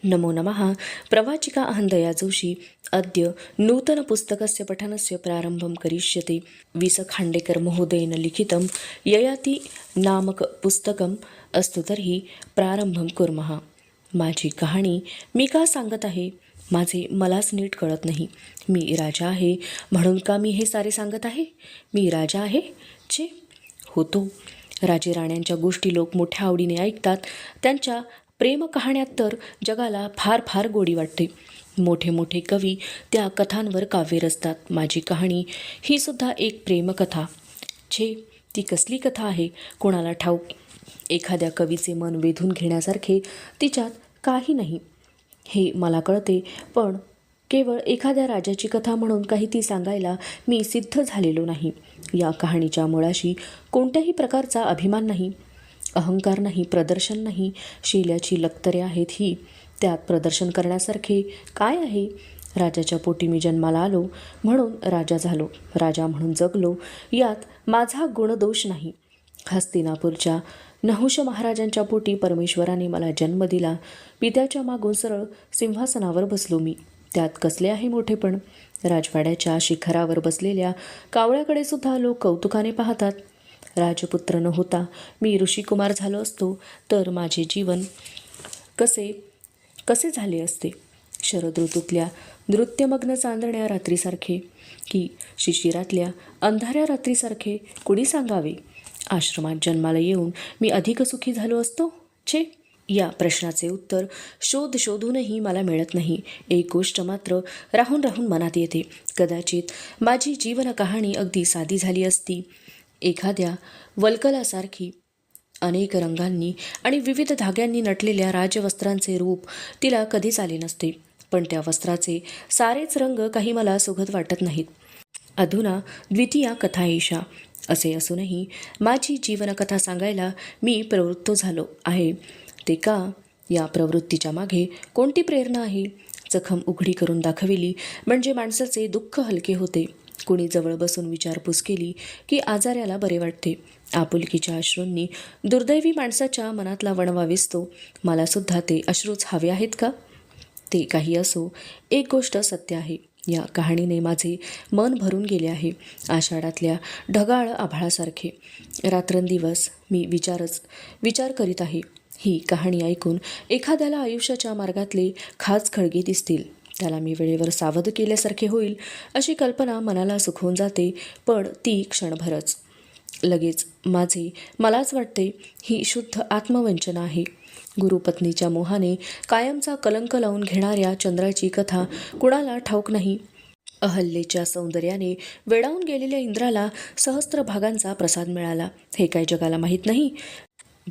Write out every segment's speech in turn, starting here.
नमो नमः। प्रवाचिका अहंदया जोशी अद्य नूतनपुस्तकस्य पठनस्य प्रारम्भं करिष्यति। वि.स. खांडेकर महोदयेन लिखितं ययाति नामक पुस्तकम्। अस्तु तर्हि प्रारंभं कुर्मः। माझी कहाणी मी का सांगत आहे? माझे मलाच नीट कळत नाही. मी राजा आहे म्हणून का मी हे सारे सांगत आहे? मी राजा आहे छे होतो. राजे राण्यांच्या गोष्टी लोक मोठ्या आवडीने ऐकतात. त्यांच्या प्रेम कहाण्यात तर जगाला फार फार गोडी वाटते. मोठे मोठे कवी त्या कथांवर काव्य रचतात. माझी कहाणी ही सुद्धा एक प्रेमकथा. छे, ती कसली कथा आहे कोणाला ठाऊक. एखाद्या कवीचे मन वेधून घेण्यासारखे तिच्यात काही नाही हे मला कळते, पण केवळ एखाद्या राजाची कथा म्हणून काही ती सांगायला मी सिद्ध झालेलो नाही. या कहाणीच्या मुळाशी कोणत्याही प्रकारचा अभिमान नाही, अहंकार नाही, प्रदर्शन नाही. शेल्याची लक्तरे आहेत ही. त्यात प्रदर्शन करण्यासारखे काय आहे? राजाच्या पोटी मी जन्माला आलो म्हणून राजा झालो, राजा म्हणून जगलो. यात माझा गुणदोष नाही. हस्तिनापूरच्या नहुष महाराजांच्या पोटी परमेश्वराने मला जन्म दिला. पित्याच्या मागून सरळ सिंहासनावर बसलो मी. त्यात कसले आहे मोठेपण? राजवाड्याच्या शिखरावर बसलेल्या कावळ्याकडे सुद्धा लोक कौतुकाने पाहतात. राजपुत्र न होता मी ऋषिकुमार झालो असतो तर माझे जीवन कसे कसे झाले असते? शरद ऋतूतल्या नृत्यमग्न चांदण्या रात्रीसारखे की शिशिरातल्या अंधाऱ्या रात्रीसारखे कुणी सांगावे? आश्रमात जन्माला येऊन मी अधिक सुखी झालो असतो छे. या प्रश्नाचे उत्तर शोधूनही मला मिळत नाही. एक गोष्ट मात्र राहून राहून मनात येते. कदाचित माझी जीवन कहाणी अगदी साधी झाली असती. एखाद्या वल्कलासारखी अनेक रंगांनी आणि विविध धाग्यांनी नटलेल्या राजवस्त्रांचे रूप तिला कधीच आले नसते. पण त्या वस्त्राचे सारेच रंग काही मला सुखद वाटत नाहीत. अधुना द्वितीया कथा एषा असे असूनही माझी जीवनकथा सांगायला मी प्रवृत्त झालो आहे. ते का? या प्रवृत्तीच्या मागे कोणती प्रेरणा आहे? जखम उघडी करून दाखविली म्हणजे माणसाचे दुःख हलके होते. कुणी जवळ बसून विचारपूस केली की आजाऱ्याला बरे वाटते. आपुलकीच्या अश्रूंनी दुर्दैवी माणसाच्या मनातला वणवा विसतो. मला सुद्धा ते अश्रूच हवे आहेत का? ते काही असो, एक गोष्ट सत्य आहे. या कहाणीने माझे मन भरून गेले आहे. आषाढातल्या ढगाळ आभाळासारखे रात्रंदिवस मी विचार करीत आहे. ही कहाणी ऐकून एखाद्याला आयुष्याच्या मार्गातले खाच खळगे दिसतील. त्याला मी वेळेवर सावध केल्यासारखे होईल अशी कल्पना मनाला सुखवून जाते, पण ती क्षणभरच. लगेच मलाच वाटते ही शुद्ध आत्मवंचना आहे. गुरुपत्नीच्या मोहाने कायमचा कलंक लावून घेणाऱ्या चंद्राची कथा कुणाला ठाऊक नाही. अहल्येच्या सौंदर्याने वेडावून गेलेल्या इंद्राला सहस्त्र भागांचा प्रसाद मिळाला हे काय जगाला माहीत नाही?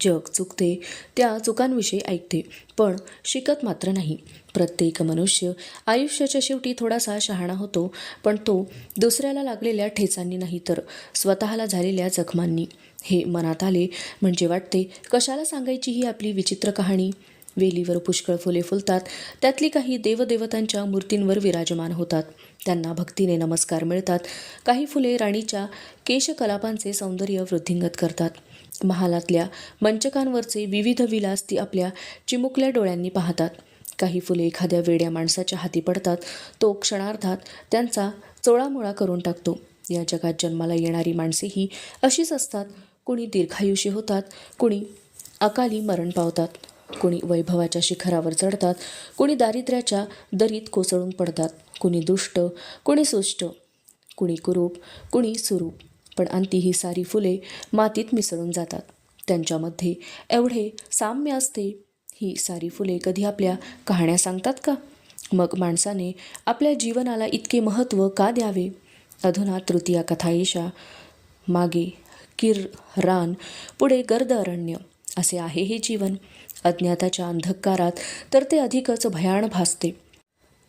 जग चुकते, त्या चुकांविषयी ऐकते, पण शिकत मात्र नाही. प्रत्येक मनुष्य आयुष्याच्या शेवटी थोडासा शहाणा होतो, पण तो दुसऱ्याला लागलेल्या ठेचांनी नाही तर स्वतःला झालेल्या जखमांनी. हे मनात आले म्हणजे वाटते कशाला सांगायची ही आपली विचित्र कहाणी. वेलीवर पुष्कळ फुले फुलतात. त्यातली काही देवदेवतांच्या मूर्तींवर विराजमान होतात. त्यांना भक्तीने नमस्कार मिळतात. काही फुले राणीच्या केशकलापांचे सौंदर्य वृद्धिंगत करतात. महालातल्या मंचकांवरचे विविध विलास ती आपल्या चिमुकल्या डोळ्यांनी पाहतात. काही फुले एखाद्या वेड्या माणसाच्या हाती पडतात. तो क्षणार्धात त्यांचा चोळामोळा करून टाकतो. या जगात जन्माला येणारी माणसेही अशीच असतात. कुणी दीर्घायुषी होतात, कुणी अकाली मरण पावतात, कुणी वैभवाच्या शिखरावर चढतात, कुणी दारिद्र्याच्या दरीत कोसळून पडतात, कुणी दुष्ट, कुणी सुष्ट, कुणी कुरूप, कुणी सुरूप. पण अंती ही सारी फुले मातीत मिसळून जातात. त्यांच्यामध्ये एवढे साम्य असते. ही सारी फुले कधी आपल्या कहाण्या सांगतात का? मग माणसाने आपल्या जीवनाला इतके महत्त्व का द्यावे? अधुना तृतीया कथा एषा. मागे किर रान, पुढे गर्द अरण्य असे आहे हे जीवन. अज्ञाताच्या अंधकारात तर ते अधिकच भयाण भासते.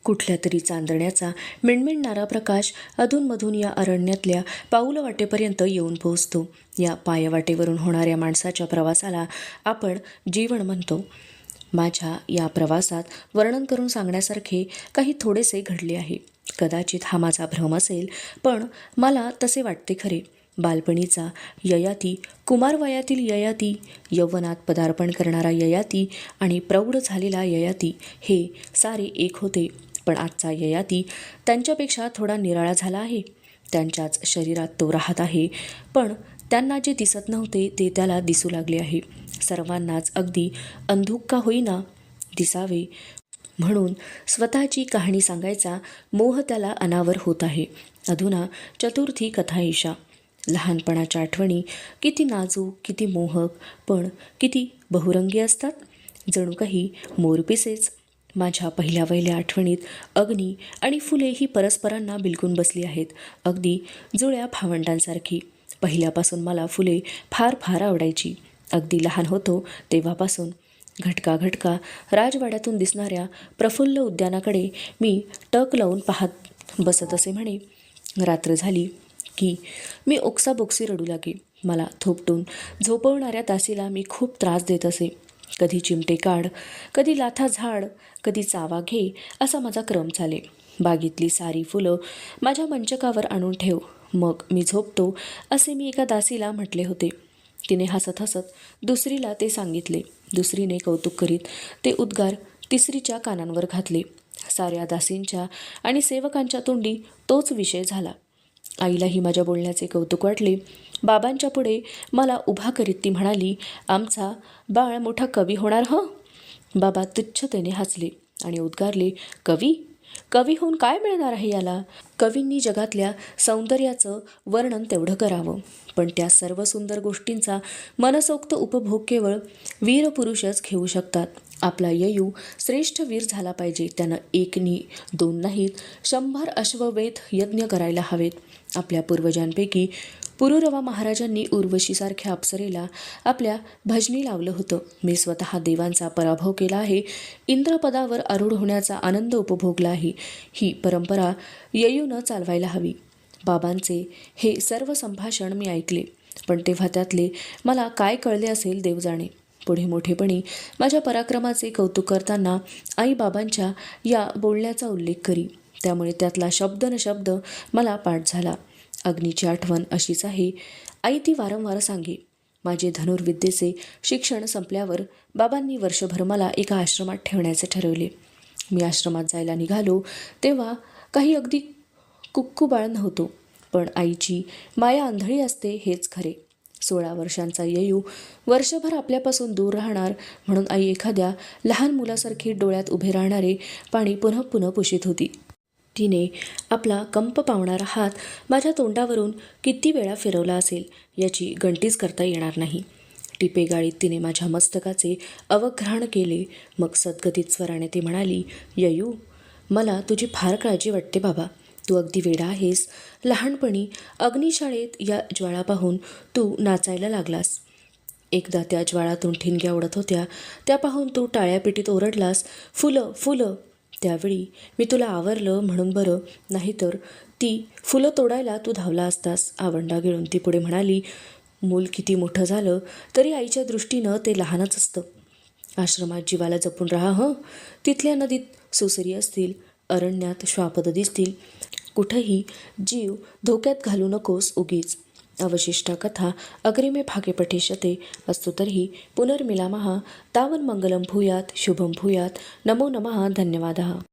कुठल्या तरी चांदण्याचा मिणमिणणारा प्रकाश अधूनमधून या अरण्यातल्या पाऊलवाटेपर्यंत येऊन पोहोचतो. या पायवाटेवरून होणाऱ्या माणसाच्या प्रवासाला आपण जीवन म्हणतो. माझ्या या प्रवासात वर्णन करून सांगण्यासारखे काही थोडेसे घडले आहे. कदाचित हा माझा भ्रम असेल, पण मला तसे वाटते खरे. बालपणीचा ययाती, कुमारवयातील ययाती, यौवनात पदार्पण करणारा ययाती आणि प्रौढ झालेला ययाती हे सारे एक होते. पण आजचा ययाती त्यांच्यापेक्षा थोडा निराळा झाला आहे. त्यांच्याच शरीरात तो राहत आहे, पण त्यांना जे दिसत नव्हते ते त्याला दिसू लागले आहे. सर्वांनाच अगदी अंधुक का होईना दिसावे म्हणून स्वतःची कहाणी सांगायचा मोह त्याला अनावर होत आहे. अधुना चतुर्थी कथाईशा. लहानपणाच्या आठवणी किती नाजूक, किती मोहक, पण किती बहुरंगी असतात. जणू काही मोरपिसेच. माझ्या पहिल्या आठवणीत अग्नी आणि फुले ही परस्परांना बिलकून बसली आहेत, अगदी जुळ्या भावंडांसारखी. पहिल्यापासून मला फुले फार फार आवडायची. अगदी लहान होतो तेव्हापासून. घटका राजवाड्यातून दिसणाऱ्या प्रफुल्ल उद्यानाकडे मी टक लावून पाहत बसत असे म्हणे. रात्र झाली की मी ओक्साबोक्सी रडू लागे. मला थोपटून झोपवणाऱ्या दासीला मी खूप त्रास देत असे. कधी चिमटे काढ, कधी लाथा झाड, कधी चावा घे, असा माझा क्रम चाले. बागेतली सारी फुलं माझ्या मंचकावर आणून ठेव, मग मी झोपतो, असे मी एका दासीला म्हटले होते. तिने हसत हसत दुसरीला ते सांगितले. दुसरीने कौतुक करीत ते उद्गार तिसरीच्या कानांवर घातले. साऱ्या दासींच्या आणि सेवकांच्या तोंडी तोच विषय झाला. आईलाही माझ्या बोलण्याचे कौतुक वाटले. बाबांच्या पुढे मला उभा करीत ती म्हणाली, आमचा बाळ मोठा कवी होणार हं. बाबा तुच्छतेने हसले आणि उद्गारले, कवी? कवी होऊन काय मिळणार आहे याला? कवींनी जगातल्या सौंदर्याचं वर्णन तेवढं करावं, पण त्या सर्व सुंदर गोष्टींचा मनसोक्त उपभोग केवळ वीर पुरुषच घेऊ शकतात. आपला ययू श्रेष्ठ वीर झाला पाहिजे. त्यानं 1 नाही 2 नाहीत 100 अश्वमेध यज्ञ करायला हवेत. आपल्या पूर्वजांपैकी पुरुरवा महाराजांनी उर्वशीसारख्या अप्सरेला आपल्या भजनी लावलं होतं. मी स्वतः देवांचा पराभव केला आहे. इंद्रपदावर आरूढ होण्याचा आनंद उपभोगला आहे. ही परंपरा ययूनं चालवायला हवी. बाबांचे हे सर्व संभाषण मी ऐकले, पण तेव्हा त्यातले मला काय कळले असेल देव जाणे. पुढे मोठेपणी माझ्या पराक्रमाचे कौतुक करताना आई बाबांच्या या बोलण्याचा उल्लेख करी. त्यामुळे त्यातला शब्द न शब्द मला पाठ झाला. अग्नीची आठवण अशीच आहे. आई ती वारंवार सांगे. माझे धनुर्विद्येचे शिक्षण संपल्यावर बाबांनी वर्षभर मला एका आश्रमात ठेवण्याचे ठरवले. मी आश्रमात जायला निघालो तेव्हा काही अगदी कुक्कुबाळ नव्हतो, पण आईची माया आंधळी असते हेच खरे. 16 वर्षांचा ययू वर्षभर आपल्यापासून दूर राहणार म्हणून आई एखाद्या लहान मुलासारखी डोळ्यात उभे राहणारे पाणी पुन्हा पुन्हा पुशीत होती. तिने आपला कंप पावणारा हात माझ्या तोंडावरून किती वेळा फिरवला असेल याची गणतीच करता येणार नाही. टिपे गाळीत तिने माझ्या मस्तकाचे अवघ्राण केले. मग सद्गतीत स्वराने ती म्हणाली, ययू, मला तुझी फार काळजी वाटते बाबा. तू अगदी वेडा आहेस. लहानपणी अग्निशाळेत या ज्वाळा पाहून तू नाचायला लागलास. एकदा त्या ज्वाळातून ठिणग्या उडत होत्या, त्या पाहून तू टाळ्यापिटीत ओरडलास, फुलं फुलं. त्यावेळी मी तुला आवरलं म्हणून बरं, नाहीतर ती फुलं तोडायला तू धावला असतास. आवंडा गिळून ती पुढे म्हणाली, मूल किती मोठं झालं तरी आईच्या दृष्टीनं ते लहानच असतं. आश्रमात जीवाला जपून राहा हं. तिथल्या नदीत सुसरी असतील, अरण्यात श्वापद दिसतील. कुठंही जीव धोक्यात घालू नकोस उगीच. अवशिष्टा कथा अग्रिमे भागे पठिष्यते. अस्तु तर्हि पुनर्मिलामः. तावन् मंगलं भूयात्, शुभं भूयात्. नमो नमः. धन्यवादः.